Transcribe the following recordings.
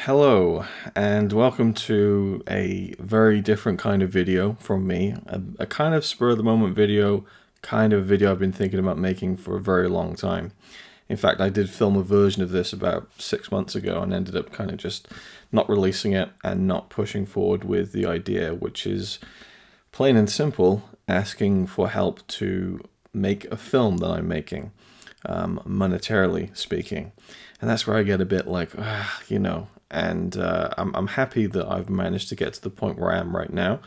Hello, and welcome to a very different kind of video from me. A kind of spur-of-the-moment video, kind of video I've been thinking about making for a very long time. In fact, I did film a version of this about 6 months ago and ended up kind of just not releasing it and not pushing forward with the idea, which is plain and simple, asking for help to make a film that I'm making, monetarily speaking. And that's where I get a bit like, and I'm happy that I've managed to get to the point where I am right now,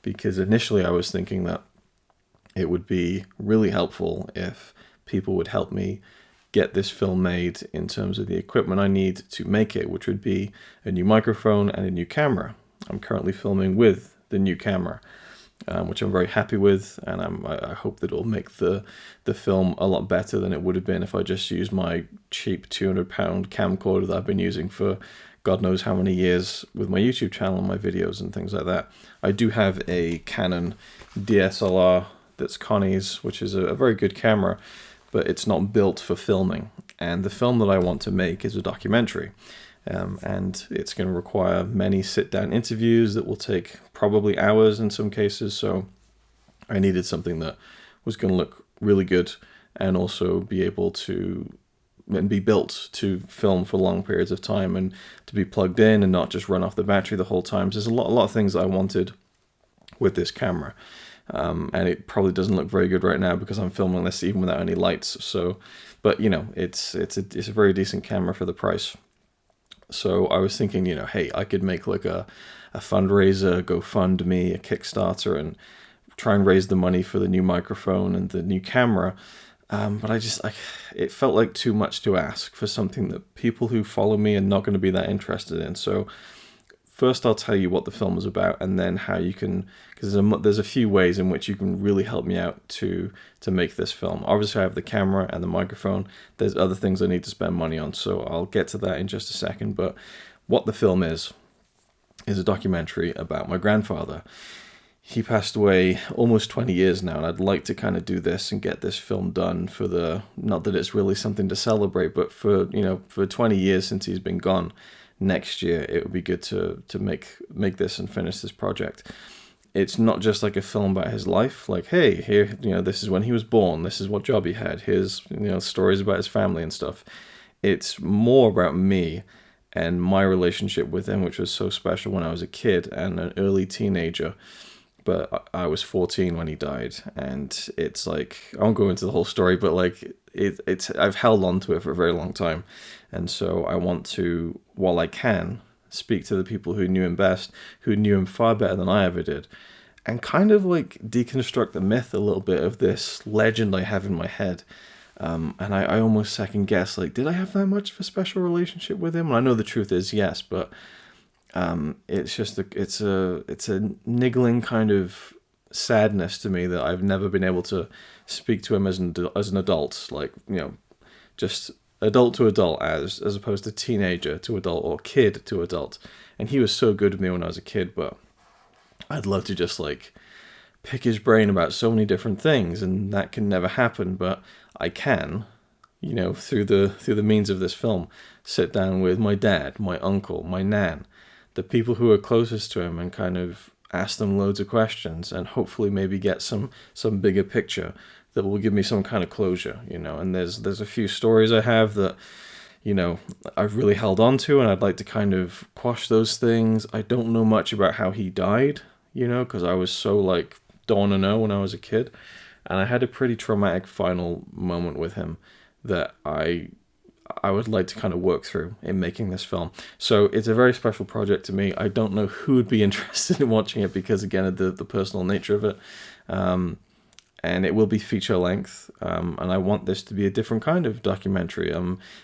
because initially I was thinking that it would be really helpful if people would help me get this film made in terms of the equipment I need to make it, which would be a new microphone and a new camera. I'm currently filming with the new camera, which I'm very happy with, and I hope that it'll make the film a lot better than it would have been if I just used my cheap £200 camcorder that I've been using for God knows how many years with my YouTube channel and my videos and things like that. I do have a Canon DSLR that's Connie's, which is a very good camera, but it's not built for filming. And the film that I want to make is a documentary. And it's going to require many sit-down interviews that will take probably hours in some cases. So I needed something that was going to look really good and also be able to and be built to film for long periods of time and to be plugged in and not just run off the battery the whole time. So there's a lot of things that I wanted with this camera. And it probably doesn't look very good right now because I'm filming this even without any lights. So, but it's a very decent camera for the price. So I was thinking, hey, I could make like a fundraiser, GoFundMe, a Kickstarter, and try and raise the money for the new microphone and the new camera. But it felt like too much to ask for something that people who follow me are not going to be that interested in. So first I'll tell you what the film is about, and then how you can, because there's a few ways in which you can really help me out to make this film. Obviously I have the camera and the microphone. There's other things I need to spend money on, so I'll get to that in just a second. But what the film is a documentary about my grandfather. He passed away almost 20 years now, and I'd like to kind of do this and get this film done for not that it's really something to celebrate, but for 20 years since he's been gone. Next year it would be good to make this and finish this project. It's not just like a film about his life, like, hey, here, this is when he was born, this is what job he had, here's, stories about his family and stuff. It's more about me and my relationship with him, which was so special when I was a kid and an early teenager. But I was 14 when he died, and it's like, I won't go into the whole story, but like I've held on to it for a very long time. And so I want to, while I can, speak to the people who knew him best, who knew him far better than I ever did, and kind of like deconstruct the myth a little bit of this legend I have in my head. And I almost second guess, like, did I have that much of a special relationship with him? And I know the truth is yes, but it's just it's a niggling kind of sadness to me that I've never been able to speak to him as an adult, like, just adult to adult, as opposed to teenager to adult or kid to adult. And he was so good with me when I was a kid, but I'd love to just like pick his brain about so many different things, and that can never happen. But I can, through the means of this film, sit down with my dad, my uncle, my nan, the people who are closest to him, and kind of ask them loads of questions, and hopefully maybe get some bigger picture that will give me some kind of closure, and there's a few stories I have that, I've really held on to, and I'd like to kind of quash those things. I don't know much about how he died, because I was so like, don't want to know when I was a kid, and I had a pretty traumatic final moment with him that I would like to kind of work through in making this film. So it's a very special project to me. I don't know who would be interested in watching it because, again, of the personal nature of it. And it will be feature length. And I want this to be a different kind of documentary.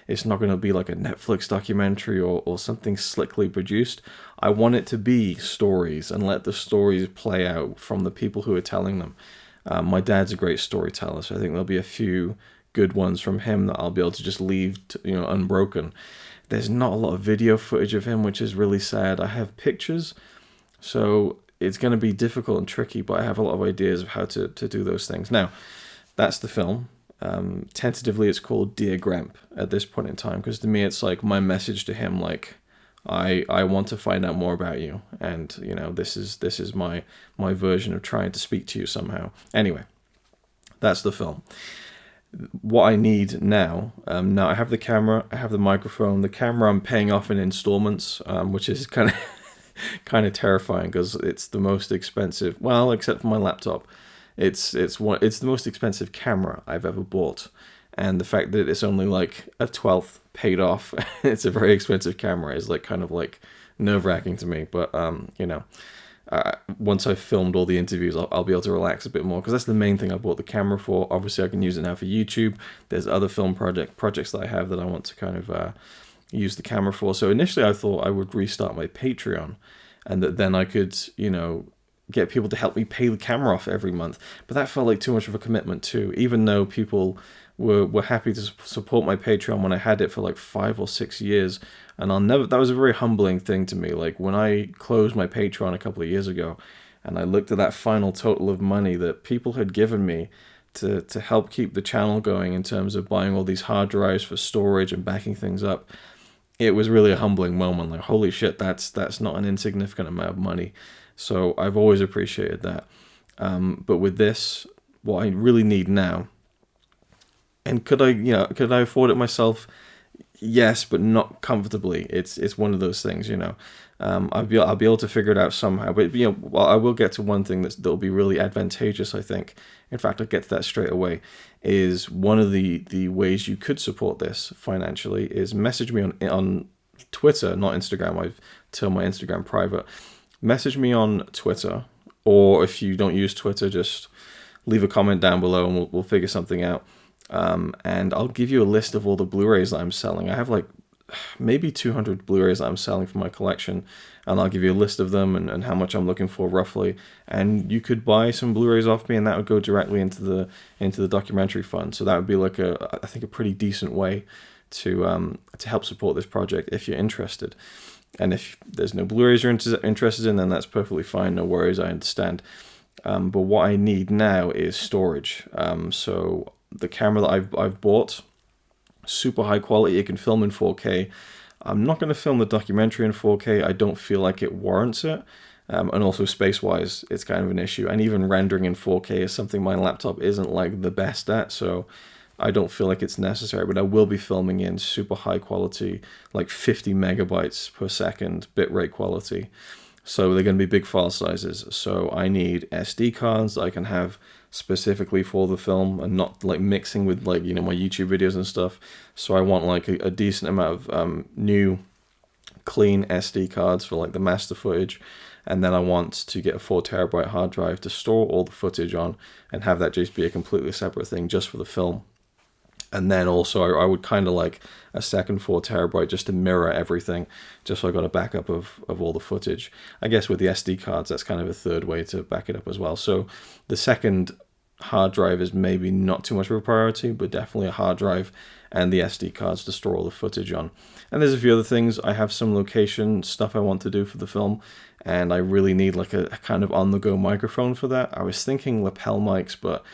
It's not going to be like a Netflix documentary or something slickly produced. I want it to be stories and let the stories play out from the people who are telling them. My dad's a great storyteller, so I think there'll be a few good ones from him that I'll be able to just leave unbroken. There's not a lot of video footage of him, which is really sad. I have pictures, so it's going to be difficult and tricky, but I have a lot of ideas of how to do those things. Now, that's the film. Tentatively it's called Dear Gremp at this point in time, because to me it's like my message to him, like, I want to find out more about you, and you know, this is my version of trying to speak to you somehow. Anyway, that's the film. What I need now, now I have the camera, I have the microphone. The camera I'm paying off in installments, which is kind of kind of terrifying because it's the most expensive. Well, except for my laptop, it's the most expensive camera I've ever bought, and the fact that it's only like a 12th paid off, it's a very expensive camera, is like kind of like nerve-wracking to me. But you know, once I've filmed all the interviews, I'll be able to relax a bit more, because that's the main thing I bought the camera for. Obviously, I can use it now for YouTube. There's other film projects that I have that I want to kind of use the camera for. So initially, I thought I would restart my Patreon, and that then I could, you know, get people to help me pay the camera off every month. But that felt like too much of a commitment too, even though people were happy to support my Patreon when I had it for like 5 or 6 years. And that was a very humbling thing to me. Like when I closed my Patreon a couple of years ago, and I looked at that final total of money that people had given me to help keep the channel going in terms of buying all these hard drives for storage and backing things up, it was really a humbling moment. Like, holy shit, that's not an insignificant amount of money. So I've always appreciated that. But with this, what I really need now, and could I afford it myself? Yes, but not comfortably. It's one of those things, you know. I'll be able to figure it out somehow. But you know, well, I will get to one thing that'll be really advantageous, I think. In fact, I'll get to that straight away. Is one of the ways you could support this financially is message me on Twitter, not Instagram. I've turned my Instagram private. Message me on Twitter, or if you don't use Twitter, just leave a comment down below, and we'll figure something out. And I'll give you a list of all the Blu-rays that I'm selling. I have like maybe 200 Blu-rays that I'm selling for my collection, and I'll give you a list of them and how much I'm looking for roughly. And you could buy some Blu-rays off me, and that would go directly into the documentary fund. So that would be like I think a pretty decent way to help support this project if you're interested. And if there's no Blu-rays you're interested in, then that's perfectly fine. No worries, I understand. But what I need now is storage. So the camera that I've bought, super high quality. It can film in 4K. I'm not going to film the documentary in 4K. I don't feel like it warrants it. And also space-wise, it's kind of an issue. And even rendering in 4K is something my laptop isn't like the best at. So I don't feel like it's necessary. But I will be filming in super high quality, like 50 megabytes per second bitrate quality. So they're going to be big file sizes. So I need SD cards that I can have specifically for the film, and not like mixing with, like, you know, my YouTube videos and stuff. So I want like a decent amount of new clean SD cards for like the master footage. And then I want to get a 4 terabyte hard drive to store all the footage on, and have that just be a completely separate thing just for the film. And then also I would kind of like a second 4 terabyte just to mirror everything, just so I got a backup of all the footage. I guess with the SD cards, that's kind of a third way to back it up as well. So the second hard drive is maybe not too much of a priority, but definitely a hard drive and the SD cards to store all the footage on. And there's a few other things. I have some location stuff I want to do for the film, and I really need like a kind of on-the-go microphone for that. I was thinking lapel mics, but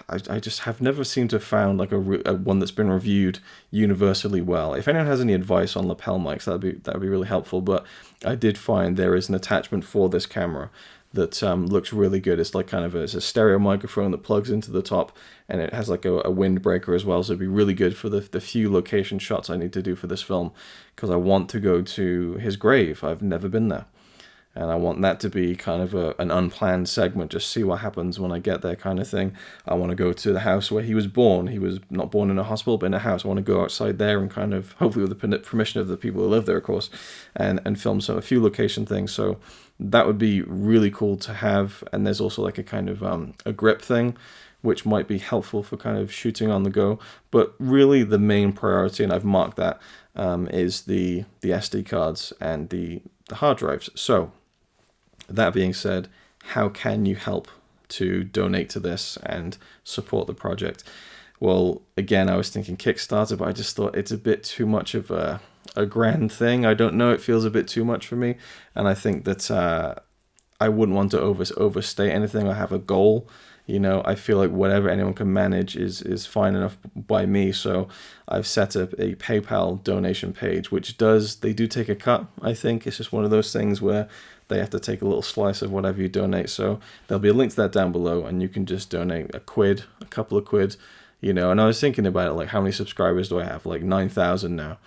I just have never seemed to have found like a one that's been reviewed universally well. If anyone has any advice on lapel mics, that'd be really helpful. But I did find there is an attachment for this camera that looks really good. It's like kind of it's a stereo microphone that plugs into the top, and it has like a windbreaker as well. So it'd be really good for the few location shots I need to do for this film, because I want to go to his grave. I've never been there. And I want that to be kind of an unplanned segment, just see what happens when I get there kind of thing. I want to go to the house where he was born. He was not born in a hospital, but in a house. I want to go outside there and kind of, hopefully with the permission of the people who live there, of course, and film a few location things. So that would be really cool to have. And there's also like a kind of a grip thing, which might be helpful for kind of shooting on the go. But really the main priority, and I've marked that, is the SD cards and the hard drives. So that being said, how can you help to donate to this and support the project? Well, again, I was thinking Kickstarter, but I just thought it's a bit too much of a grand thing. I don't know, it feels a bit too much for me. And I think that I wouldn't want to overstate anything. I have a goal You know, I feel like whatever anyone can manage is fine enough by me. So I've set up a PayPal donation page, which they do take a cut, I think. It's just one of those things where they have to take a little slice of whatever you donate. So there'll be a link to that down below, and you can just donate a quid, a couple of quid, you know. And I was thinking about it, like, how many subscribers do I have? Like 9,000 now.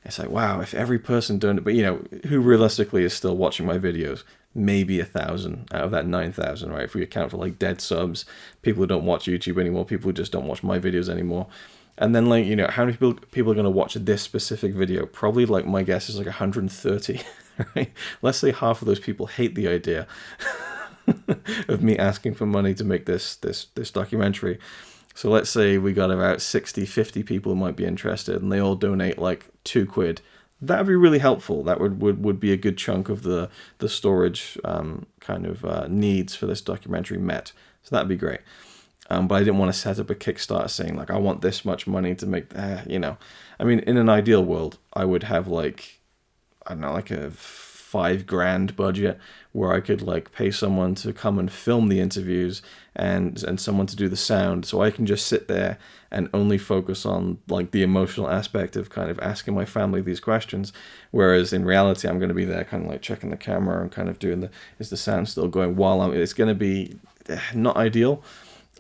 It's like, wow, if every person donated, but you know, who realistically is still watching my videos? Maybe 1,000 out of that 9,000, right? If we account for like dead subs, people who don't watch YouTube anymore, people who just don't watch my videos anymore. And then, like, you know, how many people are going to watch this specific video? Probably, like, my guess is like 130, right? Let's say half of those people hate the idea of me asking for money to make this documentary. So let's say we got about 60, 50 people who might be interested, and they all donate like 2 quid. That'd be really helpful. That would be a good chunk of the storage kind of needs for this documentary met. So that'd be great. But I didn't want to set up a Kickstarter saying, like, I want this much money to make, you know. I mean, in an ideal world, I would have, like, I don't know, like a $5,000 budget where I could, like, pay someone to come and film the interviews and someone to do the sound, so I can just sit there and only focus on, like, the emotional aspect of kind of asking my family these questions. Whereas in reality, I'm going to be there kind of like checking the camera and kind of doing is the sound still going while it's going to be not ideal.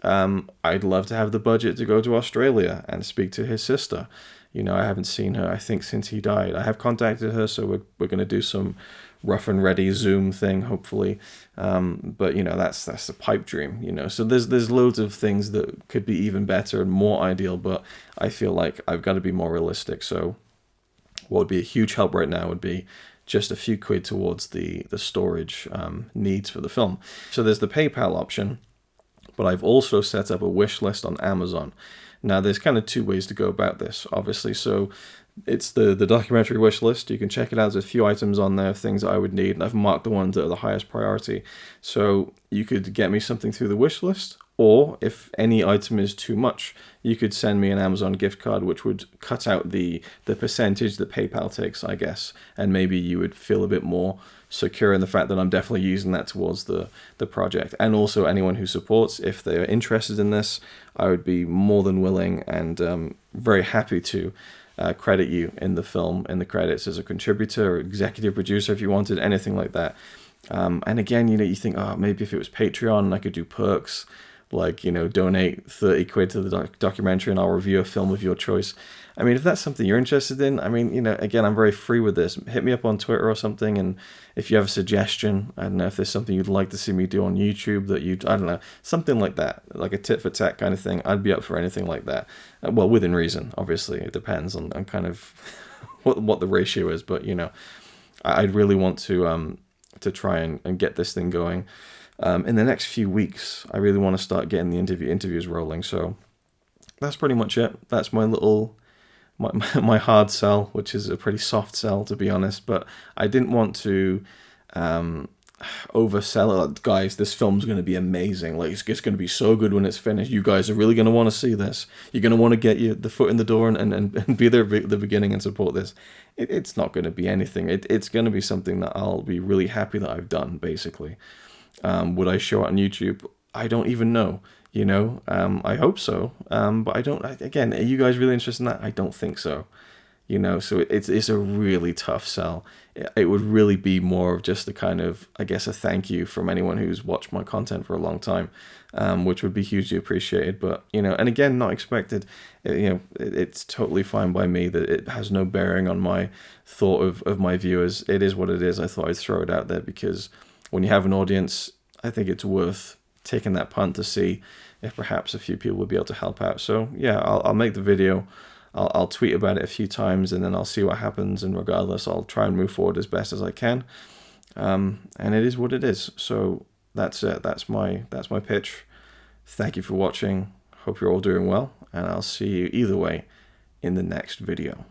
I'd love to have the budget to go to Australia and speak to his sister. You know, I haven't seen her, I think, since he died. I have contacted her, so we're going to do some rough and ready Zoom thing, hopefully. But, you know, that's the pipe dream, you know. So there's loads of things that could be even better and more ideal, but I feel like I've got to be more realistic. So what would be a huge help right now would be just a few quid towards the storage needs for the film. So there's the PayPal option, but I've also set up a wish list on Amazon. Now, there's kind of 2 ways to go about this, obviously. So it's the documentary wish list. You can check it out. There's a few items on there, things that I would need, and I've marked the ones that are the highest priority. So you could get me something through the wish list, or if any item is too much, you could send me an Amazon gift card, which would cut out the percentage that PayPal takes, I guess, and maybe you would feel a bit more secure in the fact that I'm definitely using that towards the project. And also anyone who supports, if they're interested in this, I would be more than willing and very happy to credit you in the film, in the credits, as a contributor or executive producer if you wanted, anything like that. And again, you know, you think, oh, maybe if it was Patreon, I could do perks, like, you know, donate 30 quid to the documentary and I'll review a film of your choice. I mean, if that's something you're interested in, I mean, you know, again, I'm very free with this. Hit me up on Twitter or something, and if you have a suggestion, I don't know, if there's something you'd like to see me do on YouTube that I don't know, something like that, like a tit for tat kind of thing, I'd be up for anything like that. Well, within reason, obviously. It depends on kind of what the ratio is, but, you know, I'd really want to try and get this thing going. In the next few weeks, I really want to start getting the interviews rolling. So that's pretty much it. That's my little my hard sell, which is a pretty soft sell, to be honest. But I didn't want to oversell it. Like, guys, this film's going to be amazing. Like, it's going to be so good when it's finished. You guys are really going to want to see this. You're going to want to get the foot in the door and be there at the beginning and support this. It's not going to be anything. It's going to be something that I'll be really happy that I've done, basically. Would I show it on YouTube? I don't even know. You know, I hope so. But I don't. Again, are you guys really interested in that? I don't think so. You know, so it's a really tough sell. It would really be more of just a kind of, I guess, a thank you from anyone who's watched my content for a long time, which would be hugely appreciated. But, you know, and again, not expected. You know, it's totally fine by me that it has no bearing on my thought of my viewers. It is what it is. I thought I'd throw it out there because when you have an audience, I think it's worth taking that punt to see if perhaps a few people would be able to help out. So yeah, I'll make the video. I'll tweet about it a few times and then I'll see what happens. And regardless, I'll try and move forward as best as I can. And it is what it is. So that's it. That's my pitch. Thank you for watching. Hope you're all doing well. And I'll see you either way in the next video.